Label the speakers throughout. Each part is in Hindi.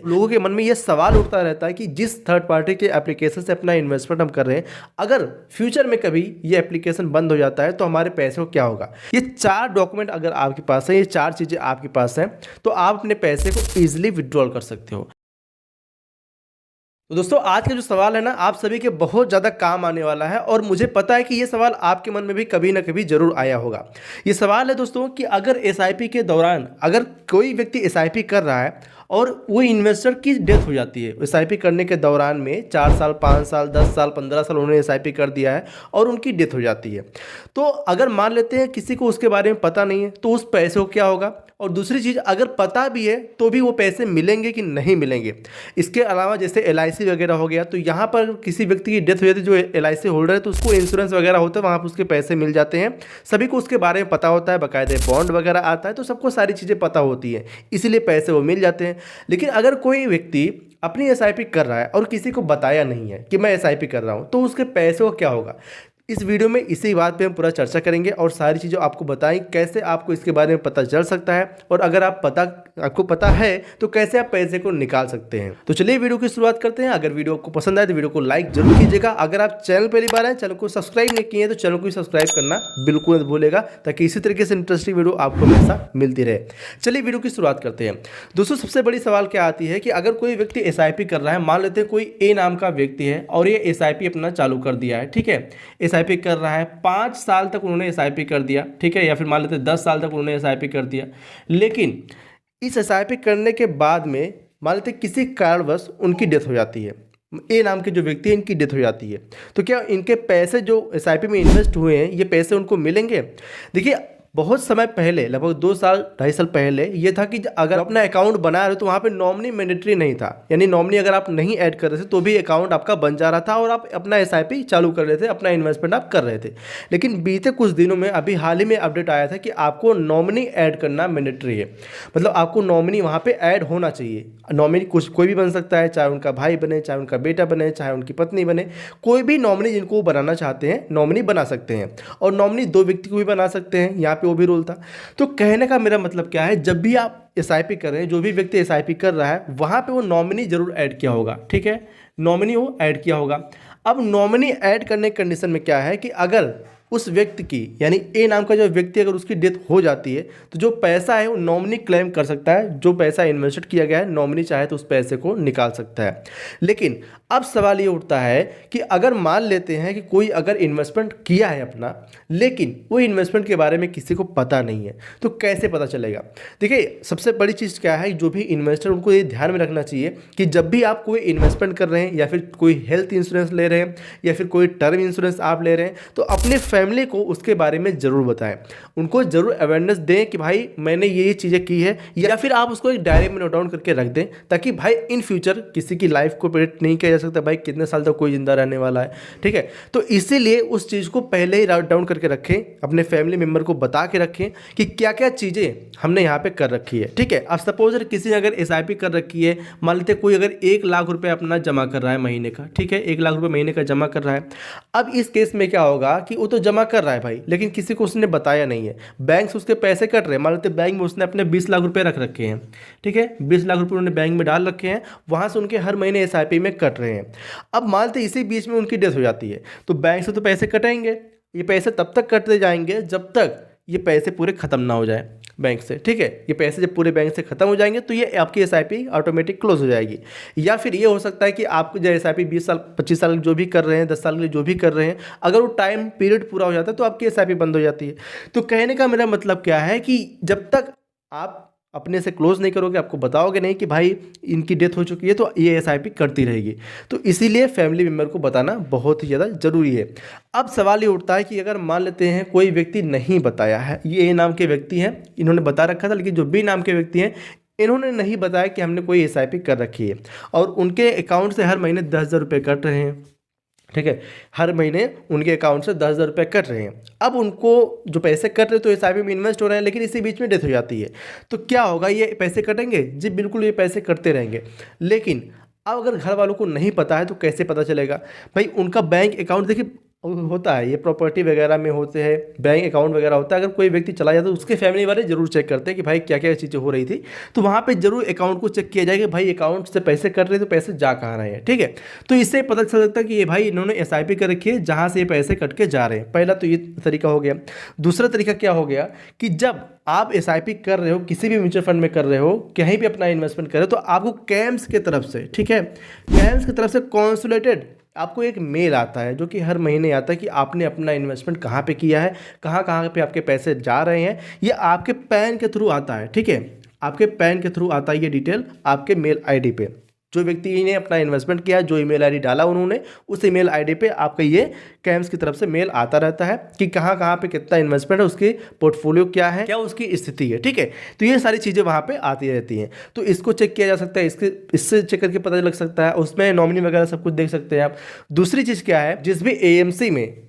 Speaker 1: लोगों के मन में ये सवाल उठता रहता है कि जिस थर्ड पार्टी के एप्लीकेशन से अपना इन्वेस्टमेंट हम कर रहे हैं, अगर फ्यूचर में कभी ये एप्लीकेशन बंद हो जाता है तो हमारे पैसे को क्या होगा। ये 4 डॉक्यूमेंट अगर आपके पास है, ये 4 चीज़ें आपके पास हैं, तो आप अपने पैसे को ईजिली विड्रॉल कर सकते हो। तो दोस्तों आज का जो सवाल है ना, आप सभी के बहुत ज़्यादा काम आने वाला है और मुझे पता है कि ये सवाल आपके मन में भी कभी ना कभी जरूर आया होगा। ये सवाल है दोस्तों कि अगर एसआईपी के दौरान अगर कोई व्यक्ति एसआईपी कर रहा है और वो इन्वेस्टर की डेथ हो जाती है, एसआईपी करने के दौरान में 4 साल 5 साल 10 साल 15 साल उन्होंने एसआईपी कर दिया है और उनकी डेथ हो जाती है, तो अगर मान लेते हैं किसी को उसके बारे में पता नहीं है तो उस पैसे को क्या होगा। और दूसरी चीज़, अगर पता भी है तो भी वो पैसे मिलेंगे कि नहीं मिलेंगे। इसके अलावा जैसे एलआईसी वगैरह हो गया, तो यहाँ पर किसी व्यक्ति की डेथ हो जाती है जो एलआईसी होल्डर है, तो उसको इंश्योरेंस वगैरह होता है, वहाँ पर उसके पैसे मिल जाते हैं। सभी को उसके बारे में पता होता है, बाकायदे बॉन्ड वगैरह आता है, तो सबको सारी चीज़ें पता होती हैं, इसीलिए पैसे वो मिल जाते हैं। लेकिन अगर कोई व्यक्ति अपनी एसआईपी कर रहा है और किसी को बताया नहीं है कि मैं एसआईपी कर रहा हूँ, तो उसके पैसे को क्या होगा। इस वीडियो में इसी बात पे हम पूरा चर्चा करेंगे और सारी चीज़ें आपको बताएं कैसे आपको इसके बारे में पता चल सकता है, और अगर आपको पता है तो कैसे आप पैसे को निकाल सकते हैं। तो चलिए वीडियो की शुरुआत करते हैं। अगर वीडियो आपको पसंद आए तो वीडियो को लाइक जरूर कीजिएगा। अगर आप चैनल पहली बार आए, चैनल को सब्सक्राइब नहीं किए हैं तो चैनल को सब्सक्राइब करना बिल्कुल मत भूलेगा, ताकि इसी तरीके से इंटरेस्टिंग वीडियो आपको हमेशा मिलती रहे। चलिए वीडियो की शुरुआत करते हैं। दोस्तों सबसे बड़ी सवाल क्या आती है कि अगर कोई व्यक्ति एसआईपी कर रहा है, मान लेते हैं कोई ए नाम का व्यक्ति है और ये एसआईपी अपना चालू कर दिया है, ठीक है, एसआईपी कर रहा है, 5 साल तक उन्होंने एसआईपी कर दिया, ठीक है, या फिर मान लेते हैं 10 साल तक उन्होंने एसआईपी कर दिया। लेकिन इस एसआईपी करने के बाद में मान लेते हैं किसी कारणवश उनकी डेथ हो जाती है, ए नाम के जो व्यक्ति है इनकी डेथ हो जाती है, तो क्या इनके पैसे जो एसआईपी में इन्वेस्ट हुए हैं ये पैसे उनको मिलेंगे। देखिए बहुत समय पहले, लगभग 2 साल 2.5 साल पहले ये था कि अगर अपना अकाउंट बना रहे हो तो वहाँ पे नॉमिनी मैंडेटरी नहीं था, यानी नॉमिनी अगर आप नहीं ऐड कर रहे थे तो भी अकाउंट आपका बन जा रहा था और आप अपना एसआईपी चालू कर रहे थे, अपना इन्वेस्टमेंट आप कर रहे थे। लेकिन बीते कुछ दिनों में अभी हाल ही में अपडेट आया था कि आपको नॉमिनी ऐड करना मैंडेटरी है, मतलब आपको नॉमिनी वहाँ पर ऐड होना चाहिए। नॉमिनी कोई भी बन सकता है, चाहे उनका भाई बने, चाहे उनका बेटा बने, चाहे उनकी पत्नी बने, कोई भी नॉमिनी जिनको बनाना चाहते हैं नॉमिनी बना सकते हैं, और नॉमिनी 2 व्यक्ति को भी बना सकते हैं, यहाँ पे वो भी रूल था। तो कहने का मेरा मतलब क्या है, जब भी आप एसआईपी कर रहे हैं, जो भी व्यक्ति एसआईपी कर रहा है वहाँ पे वो नॉमिनी जरूर ऐड किया होगा, ठीक है, नॉमिनी वो ऐड किया होगा। अब नॉमिनी ऐड करने की कंडीशन में क्या है कि अगर उस व्यक्ति की, यानी ए नाम का जो व्यक्ति अगर उसकी डेथ हो जाती है तो जो पैसा है वो नॉमिनी क्लेम कर सकता है, जो पैसा इन्वेस्ट किया गया है नॉमिनी चाहे तो उस पैसे को निकाल सकता है। लेकिन अब सवाल ये उठता है कि अगर मान लेते हैं कि कोई अगर इन्वेस्टमेंट किया है अपना, लेकिन वो इन्वेस्टमेंट के बारे में किसी को पता नहीं है, तो कैसे पता चलेगा। देखिए सबसे बड़ी चीज़ क्या है, जो भी इन्वेस्टर उनको ये ध्यान में रखना चाहिए कि जब भी आप कोई इन्वेस्टमेंट कर रहे हैं या फिर कोई हेल्थ इंश्योरेंस ले रहे हैं या फिर कोई टर्म इंश्योरेंस आप ले रहे हैं, तो अपने फैमिली को उसके बारे में ज़रूर बताएं, उनको ज़रूर अवेयरनेस दें कि भाई मैंने ये चीज़ें की है, या फिर आप उसको एक डायरी में नोट डाउन करके रख दें, ताकि भाई इन फ्यूचर किसी की लाइफ को प्रेडिक्ट नहीं किया जा सकता भाई कितने साल तक कोई जिंदा रहने वाला है, ठीक है। तो इसीलिए उस चीज़ को पहले ही राउट डाउन करके रखें, अपने फैमिली मेम्बर को बता के रखें कि क्या क्या चीज़ें हमने यहाँ पे कर रखी है, ठीक है। अब सपोज किसी ने अगर एसआईपी कर रखी है, मान लेते कोई अगर 1 लाख रुपये अपना जमा कर रहा है महीने का, ठीक है, 1 लाख रुपये महीने का जमा कर रहा है। अब इस केस में क्या होगा कि वो तो जमा कर रहा है भाई, लेकिन किसी को उसने बताया नहीं है, बैंक से उसके पैसे कट रहे हैं, मान लेते बैंक में उसने अपने 20 लाख रुपये रख रखे हैं, ठीक है, 20 लाख रुपये उन्होंने बैंक में डाल रखे हैं, वहाँ से उनके हर महीने एसआईपी में कट रहे हैं। अब मान लेते इसी बीच में उनकी डेथ हो जाती है, तो बैंक से तो पैसे कटेंगे, ये पैसे तब तक कटते जाएंगे जब तक ये पैसे पूरे ख़त्म ना हो जाए बैंक से, ठीक है। ये पैसे जब पूरे बैंक से ख़त्म हो जाएंगे तो ये आपकी एसआईपी ऑटोमेटिक क्लोज हो जाएगी। या फिर ये हो सकता है कि आपको जो एसआईपी 20 साल 25 साल जो भी कर रहे हैं, 10 साल के लिए जो भी कर रहे हैं, अगर वो टाइम पीरियड पूरा हो जाता है तो आपकी एसआईपी बंद हो जाती है। तो कहने का मेरा मतलब क्या है कि जब तक आप अपने से क्लोज नहीं करोगे, आपको बताओगे नहीं कि भाई इनकी डेथ हो चुकी है, तो ये एसआईपी करती रहेगी। तो इसीलिए फैमिली मेम्बर को बताना बहुत ही ज़्यादा ज़रूरी है। अब सवाल ये उठता है कि अगर मान लेते हैं कोई व्यक्ति नहीं बताया है, ये ए नाम के व्यक्ति हैं, इन्होंने बता रखा था, लेकिन जो बी नाम के व्यक्ति हैं इन्होंने नहीं बताया कि हमने कोई एसआईपी कर रखी है, और उनके अकाउंट से हर महीने 10,000 रुपये कट रहे हैं, ठीक है, हर महीने उनके अकाउंट से 10,000 रुपये कट रहे हैं। अब उनको जो पैसे कट रहे हैं तो एसआईपी में इन्वेस्ट हो रहे हैं, लेकिन इसी बीच में डेथ हो जाती है, तो क्या होगा, ये पैसे कटेंगे जी, बिल्कुल ये पैसे कटते रहेंगे। लेकिन अब अगर घर वालों को नहीं पता है तो कैसे पता चलेगा भाई। उनका बैंक अकाउंट देखिए, होता है, ये प्रॉपर्टी वगैरह में होते हैं, बैंक अकाउंट वगैरह होता है। अगर कोई व्यक्ति चला जाता है तो उसके फैमिली वाले जरूर चेक करते हैं कि भाई क्या क्या चीज़ें हो रही थी, तो वहाँ पे जरूर अकाउंट को चेक किया जाएगा कि भाई अकाउंट से पैसे कट रहे तो पैसे जा कहाँ रहे हैं। ठीक है, तो इससे पता चल सकता है कि ये भाई इन्होंने एसआईपी कर रखी है जहाँ से ये पैसे कट के जा रहे हैं। पहला तो ये तरीका हो गया। दूसरा तरीका क्या हो गया कि जब आप एसआईपी कर रहे हो, किसी भी म्यूचुअल फंड में कर रहे हो, कहीं भी अपना इन्वेस्टमेंट कर रहे हो, तो आपको कैम्स की तरफ से, ठीक है, कैम्स की तरफ से कॉन्सुलेटेड आपको एक मेल आता है जो कि हर महीने आता है कि आपने अपना इन्वेस्टमेंट कहाँ पे किया है, कहाँ कहाँ पे आपके पैसे जा रहे हैं। ये आपके पैन के थ्रू आता है। ठीक है, आपके पैन के थ्रू आता है ये डिटेल आपके मेल आईडी पे। जो व्यक्ति ने अपना इन्वेस्टमेंट किया, जो ईमेल आईडी डाला उन्होंने, उस ईमेल आईडी पे आपका ये कैम्स की तरफ से मेल आता रहता है कि कहाँ कहाँ पे कितना इन्वेस्टमेंट है, उसकी पोर्टफोलियो क्या है, क्या उसकी स्थिति है। ठीक है, तो ये सारी चीज़ें वहाँ पे आती रहती हैं, तो इसको चेक किया जा सकता है, इससे चेक करके पता लग सकता है, उसमें नॉमिनी वगैरह सब कुछ देख सकते हैं आप। दूसरी चीज़ क्या है, जिस भी एएमसी में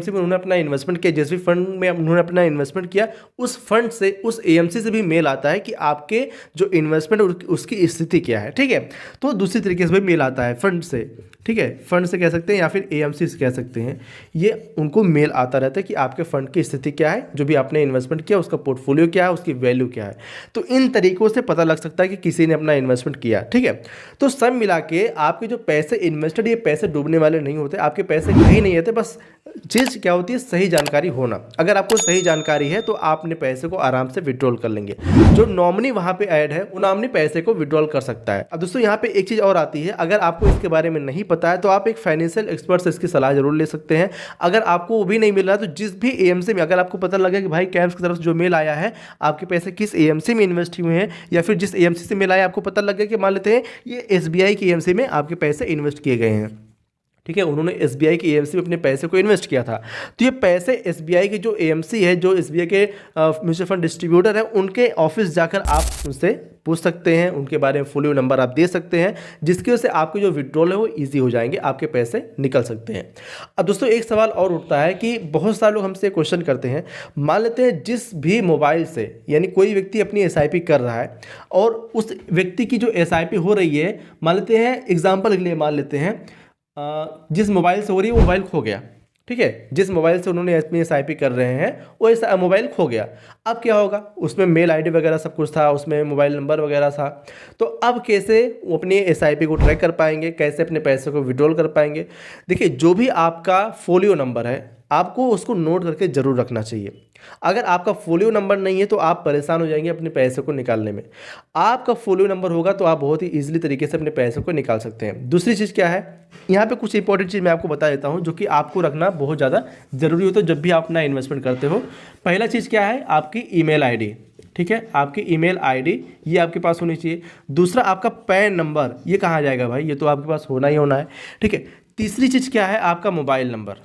Speaker 1: उन्होंने अपना इन्वेस्टमेंट किया, जिस भी फंड में उन्होंने अपना इन्वेस्टमेंट किया, उस फंड से, उस एएमसी से भी मेल आता है कि आपके जो इन्वेस्टमेंट उसकी स्थिति क्या है। ठीक है, तो दूसरी तरीके से भी मेल आता है फंड से। ठीक है, फंड से कह सकते हैं या फिर एएमसी से कह सकते हैं, ये उनको मेल आता रहता है कि आपके फंड की स्थिति क्या है, जो भी आपने इन्वेस्टमेंट किया उसका पोर्टफोलियो क्या है, उसकी वैल्यू क्या है। तो इन तरीकों से पता लग सकता है कि किसी ने अपना इन्वेस्टमेंट किया। ठीक है, तो सब मिला के आपके जो पैसे इन्वेस्टेड, ये पैसे डूबने वाले नहीं होते, आपके पैसे कहीं नहीं रहते। बस चीज़ क्या होती है, सही जानकारी होना। अगर आपको सही जानकारी है तो आप अपने पैसे को आराम से विड्रॉल कर लेंगे। जो नॉमिनी वहाँ पे ऐड है वो नॉमिनी पैसे को विड्रॉल कर सकता है। अब दोस्तों यहाँ पे एक चीज़ और आती है, अगर आपको इसके बारे में नहीं पता है तो आप एक फाइनेंशियल एक्सपर्ट से इसकी सलाह जरूर ले सकते हैं। अगर आपको वो भी नहीं मिल रहा तो जिस भी एएमसी में, अगर आपको पता लगे कि भाई कैम्स की तरफ से जो मेल आया है, आपके पैसे किस एएमसी में इन्वेस्ट हुए हैं, या फिर जिस एएमसी से मेल आया आपको पता लगे कि मान लेते हैं ये एसबीआई की एएमसी में आपके पैसे इन्वेस्ट किए गए हैं। ठीक है, उन्होंने एसबीआई की एएमसी में अपने पैसे को इन्वेस्ट किया था, तो ये पैसे एसबीआई की जो एएमसी है, जो एसबीआई के म्यूचुअल फंड डिस्ट्रीब्यूटर है, उनके ऑफिस जाकर आप उनसे पूछ सकते हैं, उनके बारे में फुल नंबर आप दे सकते हैं, जिसकी वजह से आपके जो विड्रॉल है वो ईजी हो जाएंगे, आपके पैसे निकल सकते हैं। अब दोस्तों एक सवाल और उठता है कि बहुत सारे लोग हमसे क्वेश्चन करते हैं, मान लेते हैं जिस भी मोबाइल से, यानी कोई व्यक्ति अपनी एसआईपी कर रहा है और उस व्यक्ति की जो एसआईपी हो रही है, मान लेते हैं एग्जाम्पल के लिए, मान लेते हैं जिस मोबाइल से हो रही है वो मोबाइल खो गया। ठीक है, जिस मोबाइल से उन्होंने अपनी एसआईपी कर रहे हैं वो ऐसा मोबाइल खो गया। अब क्या होगा, उसमें मेल आईडी वगैरह सब कुछ था, उसमें मोबाइल नंबर वगैरह था, तो अब कैसे वो अपनी एसआईपी को ट्रैक कर पाएंगे, कैसे अपने पैसे को विड्रॉल कर पाएंगे। देखिए, जो भी आपका फोलियो नंबर है आपको उसको नोट करके ज़रूर रखना चाहिए। अगर आपका फोलियो नंबर नहीं है तो आप परेशान हो जाएंगे अपने पैसे को निकालने में। आपका फोलियो नंबर होगा तो आप बहुत ही ईजिली तरीके से अपने पैसे को निकाल सकते हैं। दूसरी चीज़ क्या है, यहाँ पे कुछ इंपॉर्टेंट चीज़ मैं आपको बता देता हूँ जो कि आपको रखना बहुत ज़्यादा ज़रूरी होता है जब भी आप अपना इन्वेस्टमेंट करते हो। पहला चीज़ क्या है, आपकी ईमेल आईडी। ठीक है, आपकी ईमेल आईडी ये आपके पास होनी चाहिए। दूसरा आपका पैन नंबर, ये कहाँ जाएगा भाई, ये तो आपके पास होना ही होना है। ठीक है, तीसरी चीज़ क्या है, आपका मोबाइल नंबर।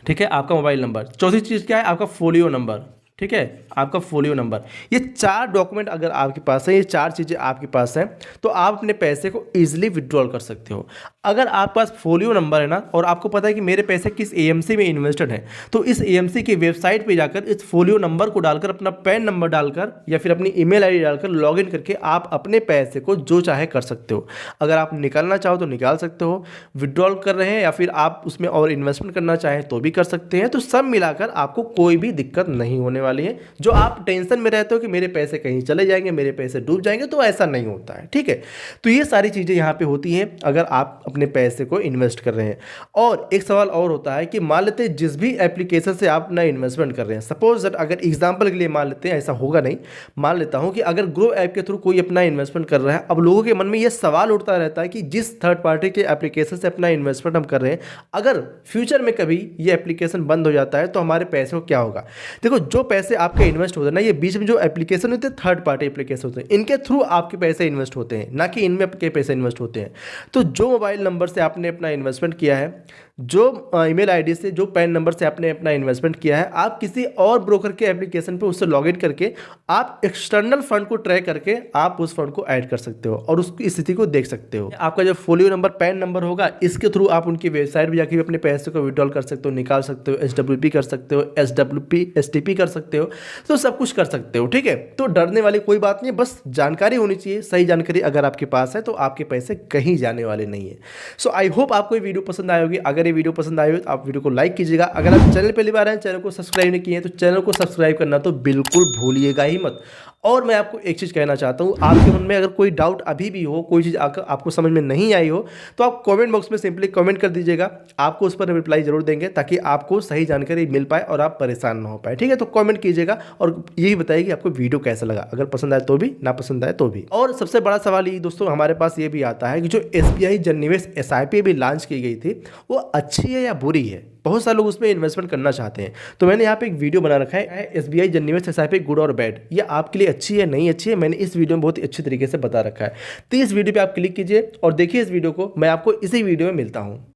Speaker 1: ठीक है, आपका मोबाइल नंबर। चौथी चीज़ क्या है, आपका फोलियो नंबर। ठीक है, आपका फोलियो नंबर। ये 4 डॉक्यूमेंट अगर आपके पास है, ये 4 चीज़ें आपके पास हैं, तो आप अपने पैसे को ईजिली विड्रॉल कर सकते हो। अगर आपके पास फोलियो नंबर है ना, और आपको पता है कि मेरे पैसे किस एएमसी में इन्वेस्टेड हैं, तो इस एएमसी की वेबसाइट पे जाकर इस फोलियो नंबर को डालकर, अपना पैन नंबर डालकर या फिर अपनी ईमेल आईडी डालकर लॉगिन करके आप अपने पैसे को जो चाहे कर सकते हो। अगर आप निकालना चाहो तो निकाल सकते हो, विड्रॉल कर रहे हैं या फिर आप उसमें और इन्वेस्टमेंट करना चाहें तो भी कर सकते हैं। तो सब मिलाकर आपको कोई भी दिक्कत नहीं होने वाली है। जो आप टेंशन में रहते हो कि मेरे पैसे कहीं चले जाएंगे, मेरे पैसे डूब जाएंगे, तो ऐसा नहीं होता है। ठीक है, तो ये सारी चीज़ें यहाँ पे होती हैं अगर आप अपने पैसे को इन्वेस्ट कर रहे हैं। और एक सवाल और होता है कि मान लेते हैं जिस भी एप्लीकेशन से आप अपना इन्वेस्टमेंट कर रहे हैं, सपोज दैट, अगर एग्जाम्पल के लिए मान लेते हैं, ऐसा होगा नहीं, मान लेता हूँ कि अगर ग्रो ऐप के थ्रू कोई अपना इन्वेस्टमेंट कर रहा है, अब लोगों के मन में ये सवाल उठता रहता है कि जिस थर्ड पार्टी के एप्लीकेशन से अपना इन्वेस्टमेंट हम कर रहे हैं, अगर फ्यूचर में कभी ये एप्लीकेशन बंद हो जाता है तो हमारे पैसे को क्या होगा। देखो, जो पैसे आपके इन्वेस्ट होते हैं ना, ये बीच में जो एप्लीकेशन होते हैं, थर्ड पार्टी एप्लीकेशन होते हैं, इनके थ्रू आपके पैसे इन्वेस्ट होते हैं, ना कि इनमें आपके पैसे इन्वेस्ट होते हैं। तो जो मोबाइल नंबर से आपने अपना इन्वेस्टमेंट किया है, जो ईमेल आईडी से, जो पैन नंबर से आपने अपना इन्वेस्टमेंट किया है, आप किसी और ब्रोकर के एप्लीकेशन पे उससे लॉगिन करके आप एक्सटर्नल फंड को ट्रैक करके आप उस फंड को ऐड कर सकते हो और उसकी स्थिति को देख सकते हो। आपका जो फोलियो नंबर, पैन नंबर होगा, इसके थ्रू आप उनकी वेबसाइट पर जाकर अपने पैसे को विड्रॉल कर सकते हो, निकाल सकते हो, SWP कर सकते हो, SWP STP कर सकते सकते हो, तो सब कुछ कर सकते हो। ठीक है, तो डरने वाली कोई बात नहीं है, बस जानकारी होनी चाहिए। सही जानकारी अगर आपके पास है तो आपके पैसे कहीं जाने वाले नहीं है। सो आई होप आपको ये वीडियो पसंद आई होगी। अगर ये वीडियो पसंद आई हो तो आप वीडियो को लाइक कीजिएगा। अगर आप चैनल पहली बार आए, चैनल को सब्सक्राइब नहीं किए हैं तो चैनल को सब्सक्राइब करना तो बिल्कुल भूलिएगा ही मत। और मैं आपको एक चीज़ कहना चाहता हूँ, आपके मन में अगर कोई डाउट अभी भी हो, कोई चीज़ आपको समझ में नहीं आई हो, तो आप कमेंट बॉक्स में सिंपली कमेंट कर दीजिएगा। आपको उस पर रिप्लाई जरूर देंगे ताकि आपको सही जानकारी मिल पाए और आप परेशान ना हो पाए। ठीक है, तो कमेंट कीजिएगा और यही बताइए कि आपको वीडियो कैसा लगा। अगर पसंद आए तो भी, ना पसंद आए तो भी। और सबसे बड़ा सवाल ये दोस्तों हमारे पास ये भी आता है कि जो SBI जन निवेश SIP भी लॉन्च की गई थी, वो अच्छी है या बुरी है। बहुत सारे लोग उसमें इन्वेस्टमेंट करना चाहते हैं, तो मैंने यहाँ पे एक वीडियो बना रखा है SBI जन निवेश SIP गुड और बैड, ये आपके लिए अच्छी है नहीं अच्छी है, मैंने इस वीडियो में बहुत ही अच्छी तरीके से बता रखा है। तो इस वीडियो पे आप क्लिक कीजिए और देखिए इस वीडियो को। मैं आपको इसी वीडियो में मिलता हूँ।